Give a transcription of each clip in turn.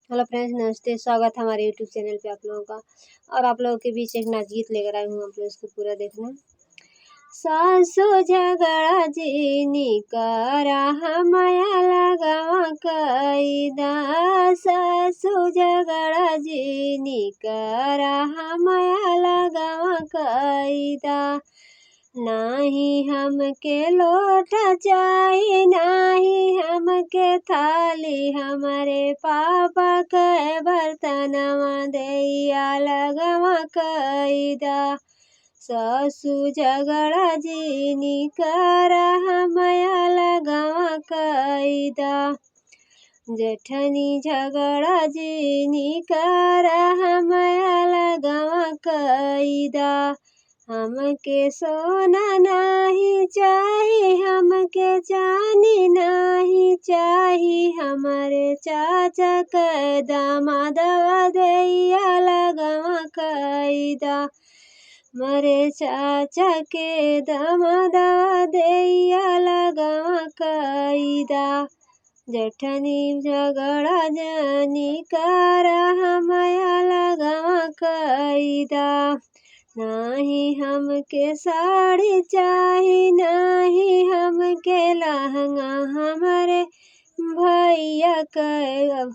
Hello friends, नमस्ते। स्वागत है हमारे यूट्यूब चैनल पे आप लोगों का। और आप लोगों के बीच एक नाचगीत लेकर आई हूँ, आप लोग इसको पूरा देखना। सासु झगड़ा जीनी करा माया लगावा कैदा, सासु झगड़ा जीनी करा माया लगावा कैदा। नाही हमके लोटा चाही, नाही हमके थाली, हमारे पापा के बर्तनवा दैया लगवा कैदा। सासु झगड़ा जीनी करा माया लगवा कैदा, जेठनी झगड़ा जीनी करा माया लगवा कैदा। हमके सोना नहीं चाही, हमके चांदी नहीं चाही, हमारे चाचा के दामादवा दैया लगवा कैदा। मरे चाचा के दामादवा दैया लगवा कैदा। जेठनी झगड़ा जानी करा माया लगवा कैदा। नाही हमके साड़ी चाही, नाही हमके लहंगा, हमारे भैया के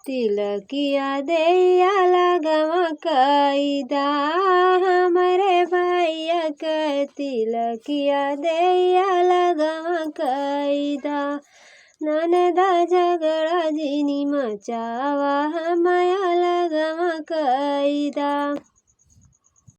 तिलकिया दैया लगवा कैदा, हमारे भैया के तिलकिया दैया लगवा कैदा। ननदा झगड़ा जीनी मचावा माया लगवा कैदा।